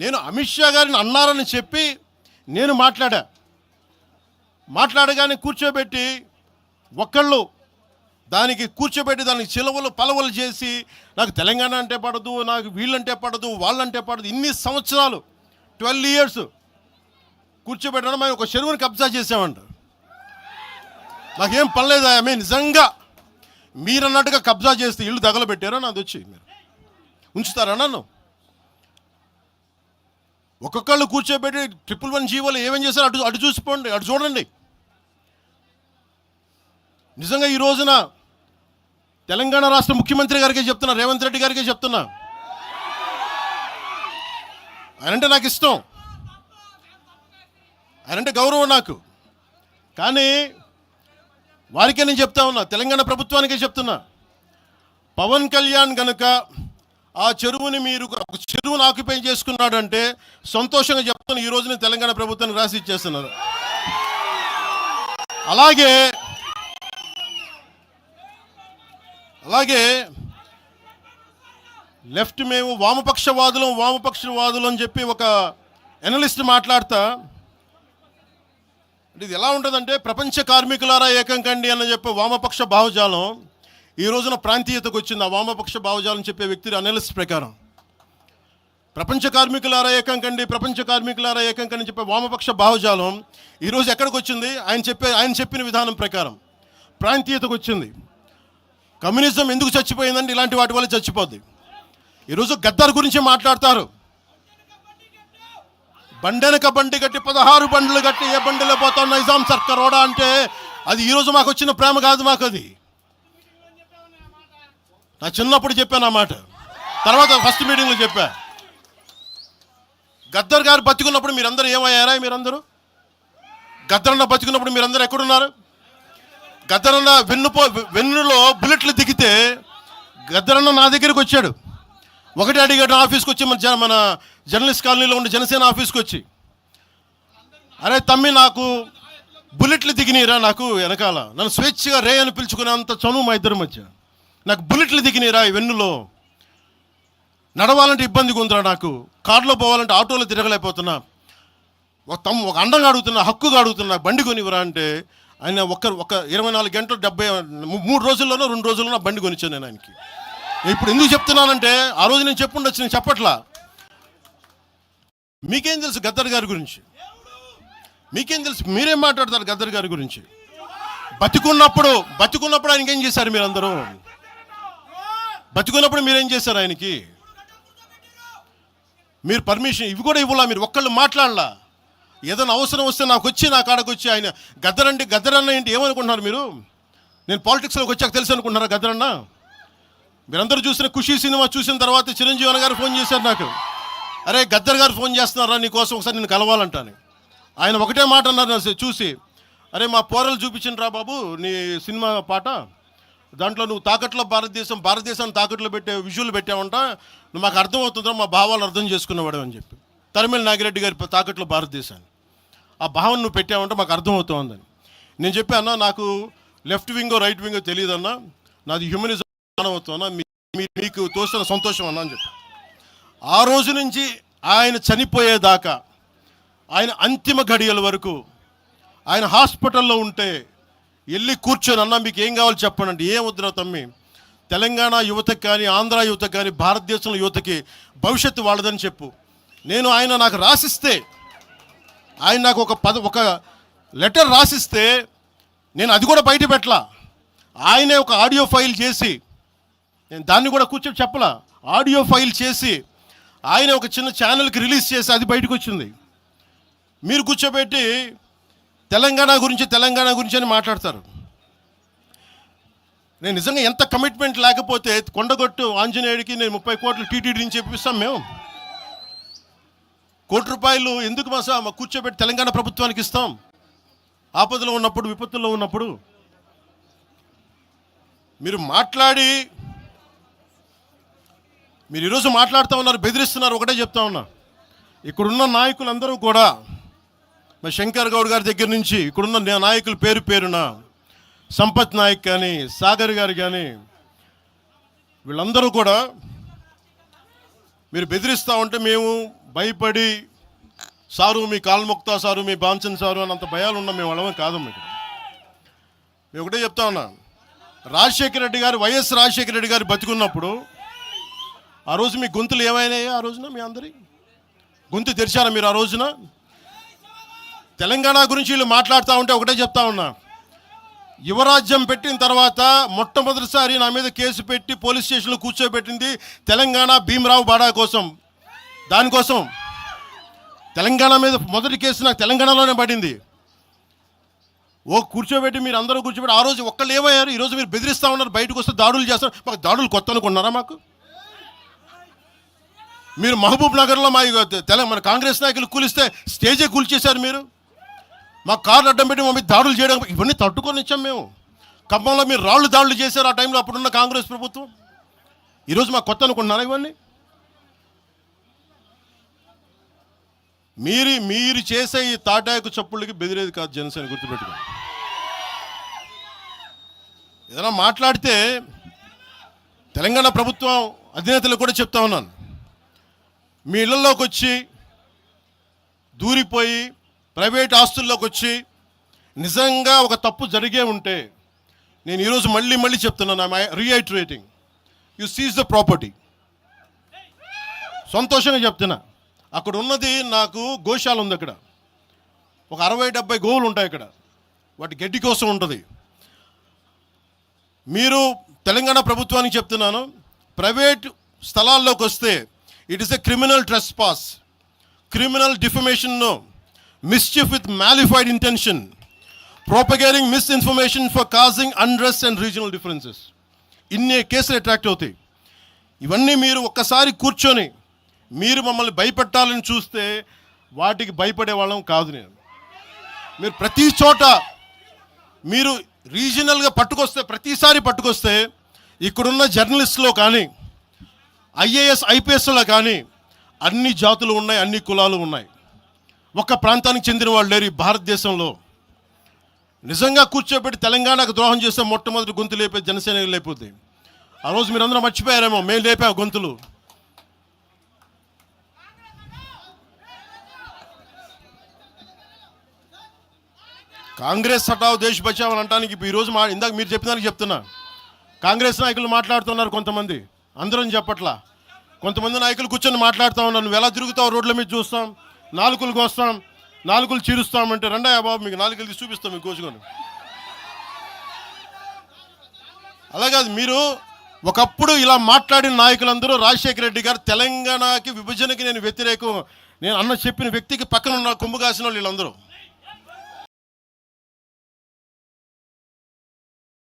నేను అమిత్ షా గారిని అన్నారని చెప్పి నేను మాట్లాడగానే కూర్చోబెట్టి ఒకళ్ళు దానికి కూర్చోబెట్టి దానికి చిలవలు పలవలు చేసి నాకు తెలంగాణ అంటే పడదు, నాకు వీళ్ళంటే పడదు, వాళ్ళంటే పడదు, ఇన్ని సంవత్సరాలు 12 years కూర్చోబెట్టడం మేము ఒక చెరువుని కబ్జా చేసామంట. నాకేం పనిలేదు. ఆమె నిజంగా మీరు అన్నట్టుగా కబ్జా చేస్తే ఇల్లు తగలబెట్టారా నాది వచ్చి మీరు ఉంచుతారా నన్ను? ఒక్కొక్కళ్ళు కూర్చోబెట్టి 111 జీవోలు ఏమేం చేశారు అటు చూసిపోండి, అటు చూడండి. నిజంగా ఈ రోజున తెలంగాణ రాష్ట్ర ముఖ్యమంత్రి గారికి చెప్తున్నా, రేవంత్ రెడ్డి గారికి చెప్తున్నా, ఆయనంటే నాకు ఇష్టం, ఆయనంటే గౌరవం నాకు. కానీ వారికే నేను చెప్తా ఉన్నా, తెలంగాణ ప్రభుత్వానికే చెప్తున్నా, పవన్ కళ్యాణ్ కనుక ఆ చెరువుని మీరు చెరువును ఆక్యుపై చేసుకున్నాడంటే సంతోషంగా చెప్తున్నా, ఈ రోజున తెలంగాణ ప్రభుత్వానికి రాసి ఇచ్చేస్తున్నారు. అలాగే లెఫ్ట్ మేము వామపక్షవాదులు అని చెప్పి ఒక ఎనలిస్ట్ మాట్లాడతా, అంటే ఇది ఎలా ఉంటుందంటే ప్రపంచ కార్మికులారా ఏకం కండి అని చెప్పే వామపక్ష భావజాలం ఈ రోజున ప్రాంతీయతకు వచ్చింది. ఆ వామపక్ష భావజాలం చెప్పే వ్యక్తి అనలిస్ట్ ప్రకారం ప్రపంచ కార్మికులారా ఏకం కండి అని చెప్పే వామపక్ష భావజాలం ఈరోజు ఎక్కడికి వచ్చింది? ఆయన చెప్పిన విధానం ప్రకారం ప్రాంతీయతకు వచ్చింది. కమ్యూనిజం ఎందుకు చచ్చిపోయిందంటే ఇలాంటి వాటి వల్ల చచ్చిపోద్ది. ఈరోజు గద్దర్ గురించి మాట్లాడతారు. బండెనక బండి కట్టి 16 బండ్లు కట్టి ఏ బండిలో పోతాం నైజాం సర్కారోడా అంటే అది ఈరోజు మాకు వచ్చిన ప్రేమ కాదు. మాకు అది నా చిన్నప్పుడు చెప్పాను ఆ మాట, తర్వాత ఫస్ట్ మీటింగ్లో చెప్పా. గద్దర్ గారు బతికున్నప్పుడు మీరందరూ ఏమయ్యారా? గద్దరన్న బతికున్నప్పుడు మీరందరూ ఎక్కడున్నారు? గద్దరన్న వెన్నులో బుల్లెట్లు దిగితే గద్దరన్న నా దగ్గరికి వచ్చాడు. ఒకటి అడిగాడు ఆఫీస్కి వచ్చి, మన జర్నలిస్ట్ కాలనీలో ఉండే జనసేన ఆఫీస్కి వచ్చి, అరే తమ్మి నాకు బుల్లెట్లు దిగినీరా, నాకు వెనకాల నన్ను స్వేచ్ఛగా రే అని పిలుచుకునే అంత చనువు మా ఇద్దరి మధ్య, నాకు బుల్లెట్లు దిగినీరా ఈ వెన్నులో, నడవాలంటే ఇబ్బందిగా ఉందిరా, నాకు కారులో పోవాలంటే ఆటోలో తిరగలేకపోతున్నా, ఒక అండంగా అడుగుతున్నా, హక్కుగా అడుగుతున్నా, బండి కొనివరా అంటే ఆయన ఒక 24 గంటలు 3 రోజుల్లోనో 2 రోజుల్లోనో బండి కొనిచ్చాను నేను ఆయనకి. ఇప్పుడు ఎందుకు చెప్తున్నానంటే ఆ రోజు నేను చెప్పుండొచ్చు, నేను చెప్పట్లా. మీకేం తెలుసు గద్దర్ గారి గురించి? మీకేం తెలుసు? మీరేం మాట్లాడతారు గద్దర్ గారి గురించి? బతికున్నప్పుడు ఆయనకి ఏం చేశారు? మీరందరూ బతికున్నప్పుడు మీరేం చేశారు ఆయనకి? మీరు పర్మిషన్ ఇవి కూడా ఇవ్వాలా? మీరు ఒక్కళ్ళు మాట్లాడలా? ఏదైనా అవసరం వస్తే నా కాడకు వచ్చి ఆయన గద్దరన్న ఏంటి ఏమనుకుంటున్నారు మీరు? నేను పాలిటిక్స్లోకి వచ్చాక తెలుసు అనుకుంటున్నారా గద్దరన్న? మీరందరూ చూసిన ఖుషీ సినిమా చూసిన తర్వాత చిరంజీవి గారు ఫోన్ చేశారు నాకు, అరే గద్దర్ గారు ఫోన్ చేస్తున్నారా నీకోసం ఒకసారి నేను కలవాలంటాను. ఆయన ఒకటే మాట అన్నారు చూసి, అరే మా పోరలు చూపించిండ్రా బాబు నీ సినిమా పాట, దాంట్లో నువ్వు భారతదేశాన్ని తాకట్లో పెట్టే విజువల్ పెట్టావంట, నువ్వు మాకు అర్థమవుతుందా, మా భావాలు అర్థం చేసుకున్నవాడు అని చెప్పి. తరిమేల నాగిరెడ్డి గారి తాకట్లో భారతదేశాన్ని ఆ భావన నువ్వు పెట్టావంటే మాకు అర్థమవుతుందని నేను చెప్పాను. నాకు లెఫ్ట్ వింగో రైట్ వింగో తెలియదన్నా, నాది హ్యూమనిజం అవుతున్నా, మీకు తోసిన సంతోషం అన్నా అని చెప్పి. ఆ రోజు నుంచి ఆయన చనిపోయేదాకా, ఆయన అంతిమ ఘడియల వరకు ఆయన హాస్పిటల్లో ఉంటే వెళ్ళి కూర్చొని, అన్నా మీకు ఏం కావాలో చెప్పండి అంటే, ఏం వద్దురా తమ్మి, తెలంగాణ యువతకి కానీ ఆంధ్ర యువతకి కానీ భారతదేశంలో యువతకి భవిష్యత్తు వాళ్ళదని చెప్పు. ఆయన నాకు రాసిస్తే, ఆయన నాకు ఒక లెటర్ రాసిస్తే నేను అది కూడా బయట పెట్టలా. ఆయనే ఒక ఆడియో ఫైల్ చేసి, నేను దాన్ని కూడా కూర్చొని చెప్పలా, ఆడియో ఫైల్ చేసి ఆయన ఒక చిన్న ఛానల్కి రిలీజ్ చేసి అది బయటకు వచ్చింది. మీరు కూర్చోబెట్టి తెలంగాణ గురించి అని మాట్లాడతారు. నేను నిజంగా ఎంత కమిట్మెంట్ లేకపోతే కొండగొట్టు ఆంజనేయుడికి నేను 30 కోట్లు టీటీడీ నుంచి చెప్పిస్తాం. మేము ₹1 కోటి ఎందుకు మా కూర్చోబెట్టి తెలంగాణ ప్రభుత్వానికి ఇస్తాం? ఆపదలో ఉన్నప్పుడు, విపత్తుల్లో ఉన్నప్పుడు మీరు ఈరోజు మాట్లాడుతూ ఉన్నారు, బెదిరిస్తున్నారు. ఒకటే చెప్తా ఉన్నా, ఇక్కడున్న నాయకులందరూ కూడా, మరి శంకర్ గౌడ్ గారి దగ్గర నుంచి ఇక్కడున్న నాయకులు పేరున సంపత్ నాయక్ కానీ, సాగర్ గారు కానీ, వీళ్ళందరూ కూడా మీరు బెదిరిస్తూ ఉంటే మేము భయపడి సారు మీ కాల్ముక్తా సారు మీ బాంచన్ సారు అన్నంత భయాలు ఉన్నాం. మేము వాళ్ళమే కాదు. మీకు మేము ఒకటే చెప్తా ఉన్నా, రాజశేఖర రెడ్డి గారు వైఎస్ రాజశేఖర రెడ్డి గారు బతికున్నప్పుడు ఆ రోజు మీ గొంతులు ఏమైనాయి? ఆ రోజున మీ అందరి గొంతు తెరిచారా మీరు? ఆ రోజున తెలంగాణ గురించి వీళ్ళు మాట్లాడుతూ ఉంటే ఒకటే చెప్తా ఉన్నా, యువరాజ్యం పెట్టిన తర్వాత మొట్టమొదటిసారి నా మీద కేసు పెట్టి పోలీస్ స్టేషన్లో కూర్చోబెట్టింది తెలంగాణ భీమరావు బాడా కోసం. దానికోసం తెలంగాణ మీద మొదటి కేసు నాకు తెలంగాణలోనే పడింది. కూర్చోబెట్టి మీరు అందరూ కూర్చోబెట్టి ఆ రోజు ఒక్కళ్ళు ఏమయ్యారు? ఈరోజు మీరు బెదిరిస్తూ ఉన్నారు, బయటకు వస్తే దాడులు చేస్తారు. మాకు దాడులు కొత్త అనుకున్నారా? మాకు మీరు మహబూబ్ నగర్లో మన కాంగ్రెస్ నాయకులు కూలిస్తే స్టేజే కూల్చేశారు. మీరు మా కార్లు అడ్డం పెట్టి మా మీద దాడులు చేయడం, ఇవన్నీ తట్టుకొని ఇచ్చాం మేము. ఖమ్మంలో మీరు రాళ్ళు దాడులు చేశారు ఆ టైంలో, అప్పుడున్న కాంగ్రెస్ ప్రభుత్వం. ఈరోజు మాకు కొత్త అనుకుంటున్నారా? ఇవన్నీ మీరు చేసే ఈ తాటాకు చప్పుళ్ళకి బెదిరేది కాదు జనసేన, గుర్తుపెట్టుకోండి. ఏదైనా మాట్లాడితే తెలంగాణ ప్రభుత్వం అధినేతలు కూడా చెప్తా ఉన్నాను, మీ ఇళ్లలోకి వచ్చి దూరిపోయి ప్రైవేట్ ఆస్తుల్లోకి వచ్చి నిజంగా ఒక తప్పు జరిగే ఉంటే, నేను ఈరోజు మళ్ళీ చెప్తున్నాను, రీఐటరేటింగ్, యు సీజ్ ద ప్రాపర్టీ. సంతోషంగా చెప్తున్నా. అక్కడ ఉన్నది నాకు గోశాల ఉంది. అక్కడ ఒక 60-70 గోవులు ఉంటాయి. అక్కడ వాటి గడ్డి కోసం ఉంటుంది. మీరు తెలంగాణ ప్రభుత్వానికి చెప్తున్నాను, ప్రైవేట్ స్థలాల్లోకి వస్తే it is a criminal trespass, criminal defamation, mischief with mala fide intention, propagating misinformation for causing unrest and regional differences. ఇన్ని కేసులు అట్రాక్ట్ అవుతాయి. ఇవన్నీ మీరు ఒక్కసారి కూర్చొని మీరు మమ్మల్ని భయపెట్టాలని చూస్తే వాటికి భయపడే వాళ్ళం కాదు. మీరు ప్రతి చోట మీరు రీజనల్గా ప్రతిసారి పట్టుకొస్తే ఇక్కడున్న జర్నలిస్టులో కానీ ఐఏఎస్ ఐపీఎస్లో కానీ అన్ని జాతులు ఉన్నాయి, అన్ని కులాలు ఉన్నాయి. ఒక్క ప్రాంతానికి చెందిన వాళ్ళు లేరు ఈ భారతదేశంలో. నిజంగా కూర్చోబెట్టి తెలంగాణకు ద్రోహం చేస్తే మొట్టమొదటి గొంతు లేపే జనసేన లేకపోతాయి. ఆ రోజు మీరు అందరూ మర్చిపోయారేమో, మేము లేపాము గొంతులు. కాంగ్రెస్ హటావ్ దేశ్ బచావ్ అని అంటానికి ఈరోజు ఇందాక మీరు చెప్పినానికి చెప్తున్నా. కాంగ్రెస్ నాయకులు మాట్లాడుతున్నారు కొంతమంది, అందరం చెప్పట్లా. కొంతమంది నాయకులు కూర్చొని మాట్లాడుతూ ఉన్నారు, నువ్వు ఎలా తిరుగుతావు రోడ్ల మీద చూస్తాం, నాలుకలు కోస్తాం, నాలుకలు చీరుస్తామంటే రండా బాబు మీకు నాలుకలు తీసి చూపిస్తాం మీకు కోసుకొని. అలాగే మీరు ఒకప్పుడు ఇలా మాట్లాడిన నాయకులందరూ రాజశేఖర రెడ్డి గారు తెలంగాణకి విభజనకి నేను వ్యతిరేకం నేను అన్న చెప్పిన వ్యక్తికి పక్కన ఉన్న కొమ్ము కాసిన వాళ్ళు వీళ్ళందరూ